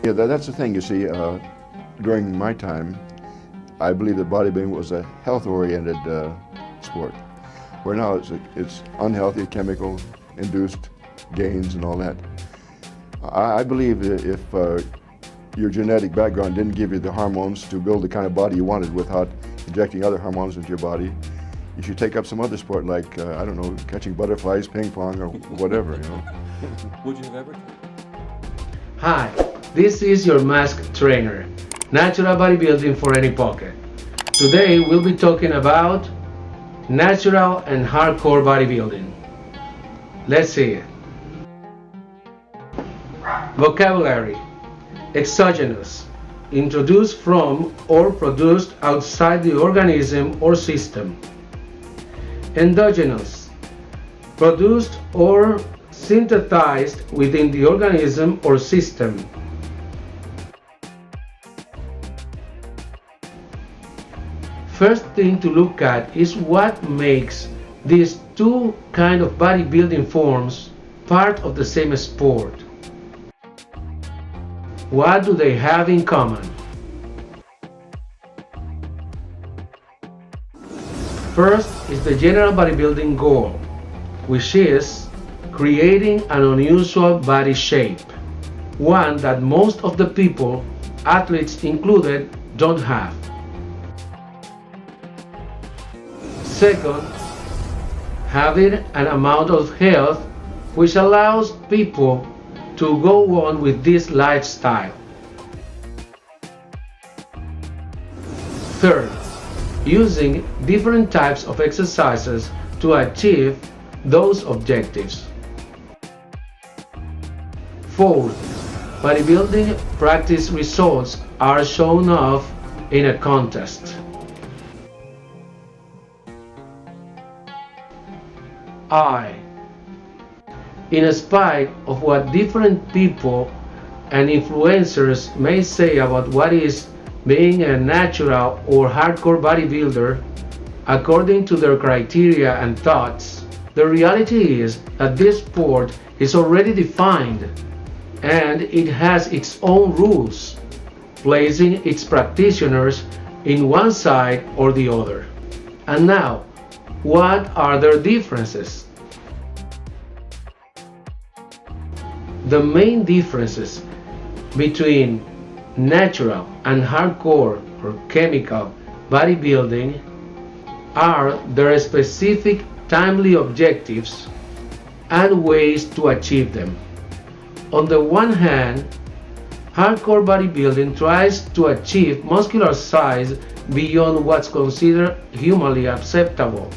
Yeah, that's the thing, you see. During my time, I believe that bodybuilding was a health-oriented sport, where now it's unhealthy, chemical-induced gains and all that. I believe that if your genetic background didn't give you the hormones to build the kind of body you wanted without injecting other hormones into your body, you should take up some other sport like, I don't know, catching butterflies, ping pong, or whatever, you know. Would you have ever? Hi, this is your masked trainer, Natural Bodybuilding for Any Pocket. Today we'll be talking about natural and hardcore bodybuilding. Let's see it. Vocabulary: exogenous, introduced from or produced outside the organism or system. Endogenous, produced or synthesized within the organism or system. First thing to look at is what makes these two kinds of bodybuilding forms part of the same sport. What do they have in common? First is the general bodybuilding goal, which is creating an unusual body shape, one that most of the people, athletes included, don't have. Second, having an amount of health which allows people to go on with this lifestyle. Third, using different types of exercises to achieve those objectives. Fourth, bodybuilding practice results are shown off in a contest. In spite of what different people and influencers may say about what is being a natural or hardcore bodybuilder, according to their criteria and thoughts, the reality is that this sport is already defined and it has its own rules, placing its practitioners in one side or the other. And now, what are their differences? The main differences between natural and hardcore or chemical bodybuilding are their specific timely objectives and ways to achieve them. On the one hand, hardcore bodybuilding tries to achieve muscular size beyond what's considered humanly acceptable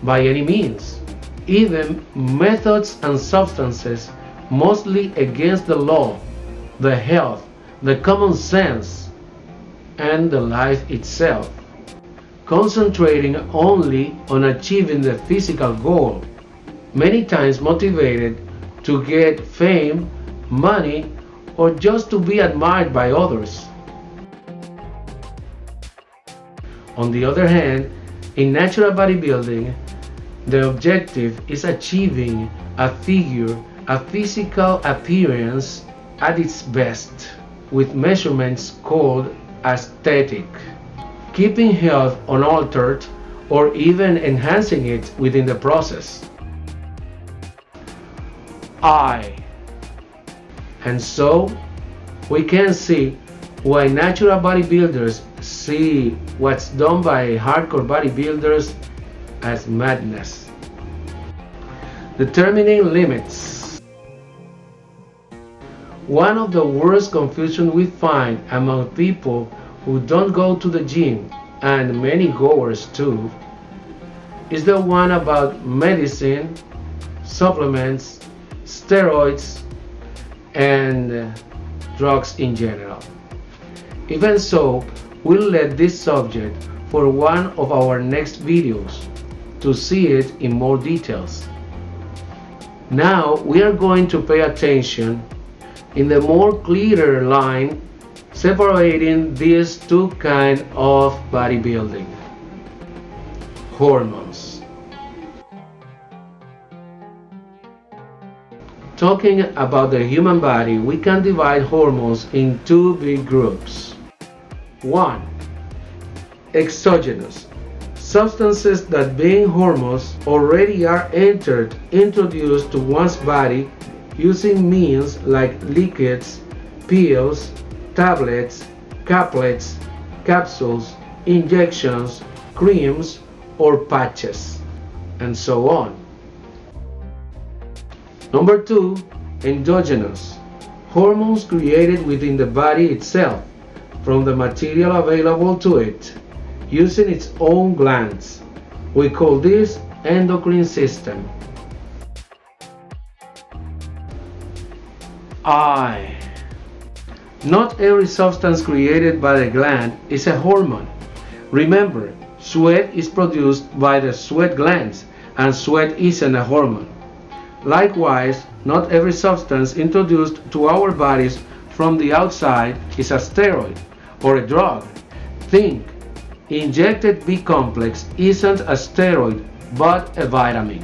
by any means, even methods and substances mostly against the law, the health, the common sense, and the life itself, concentrating only on achieving the physical goal, many times motivated to get fame, money, or just to be admired by others. On the other hand, in natural bodybuilding, the objective is achieving a figure, a physical appearance at its best, with measurements called aesthetic, keeping health unaltered or even enhancing it within the process. And so, we can see why natural bodybuilders see what's done by hardcore bodybuilders as madness. Determining limits. One of the worst confusion we find among people who don't go to the gym, and many goers too, is the one about medicine, supplements, steroids, and drugs in general. Even so, we'll let this subject for one of our next videos to see it in more details. Now we are going to pay attention in the more clearer line separating these two kinds of bodybuilding. Hormones. talking about the human body, we can divide hormones in two big groups. 1. Exogenous. Substances that, being hormones, already are introduced to one's body using means like liquids, pills, tablets, caplets, capsules, injections, creams, or patches, and so on. Number 2. Endogenous. Hormones created within the body itself from the material available to it, using its own glands. We call this endocrine system. I. Not every substance created by the gland is a hormone. Remember, sweat is produced by the sweat glands, and sweat isn't a hormone. Likewise, not every substance introduced to our bodies from the outside is a steroid or a drug. Think, injected B complex isn't a steroid but a vitamin.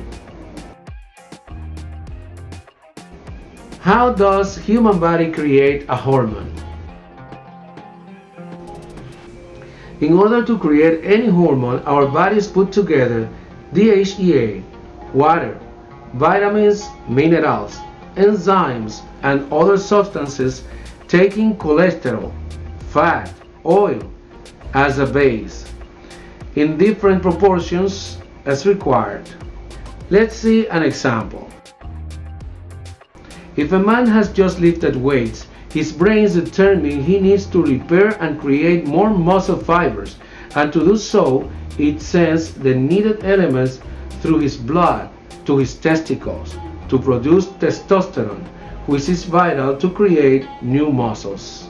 How does human body create a hormone? In order to create any hormone, our bodies put together DHEA, water, vitamins, minerals, enzymes, and other substances, taking cholesterol, fat, oil as a base, in different proportions as required. Let's see an example. If a man has just lifted weights, his brain is determined he needs to repair and create more muscle fibers, and to do so, it sends the needed elements through his blood to his testicles to produce testosterone, which is vital to create new muscles.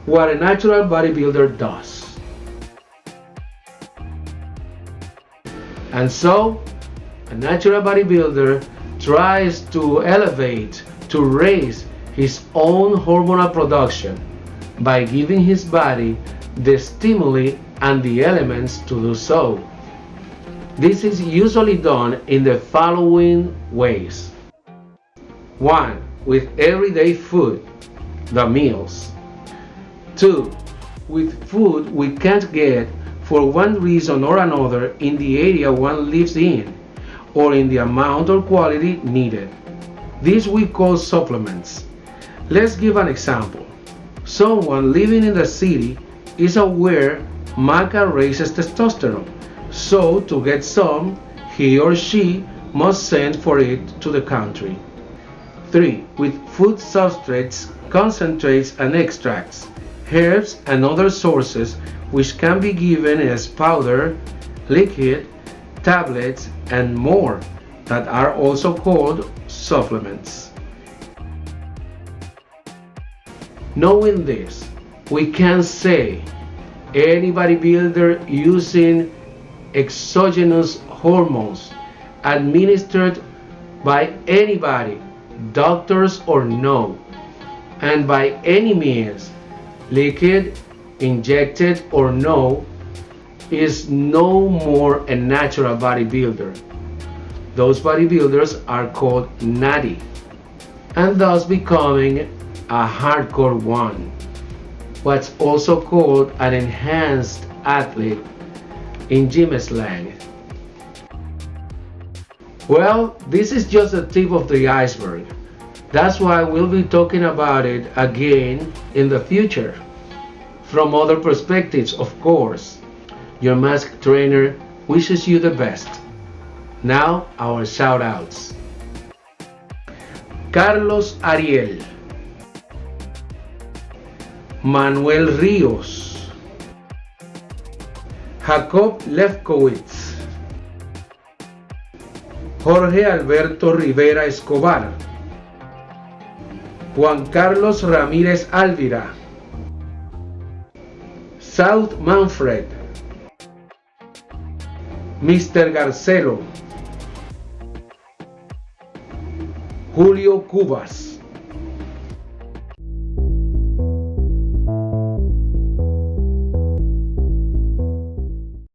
What a natural bodybuilder does. And so, a natural bodybuilder tries to elevate, to raise his own hormonal production by giving his body the stimuli and the elements to do so. This is usually done in the following ways. 1. With everyday food, the meals. 2. With food we can't get for one reason or another in the area one lives in, or in the amount or quality needed. These we call supplements. Let's give an example. Someone living in the city is aware maca raises testosterone, so to get some, he or she must send for it to the country. 3. With food substrates, concentrates and extracts, herbs and other sources which can be given as powder, liquid, tablets, and more, that are also called supplements. Knowing this, we can say any bodybuilder using exogenous hormones administered by anybody, doctors or no, and by any means, liquid, injected or no, is no more a natural bodybuilder. Those bodybuilders are called natty, and thus becoming a hardcore one, what's also called an enhanced athlete in gym slang. Well, this is just the tip of the iceberg. That's why we'll be talking about it again in the future, from other perspectives, of course. Your masked trainer wishes you the best. Now, our shout-outs. Carlos Ariel, Manuel Rios, Jacob Lefkowitz, Jorge Alberto Rivera Escobar, Juan Carlos Ramírez Alvira, South Manfred, Mr. Garcelo, Julio Cubas,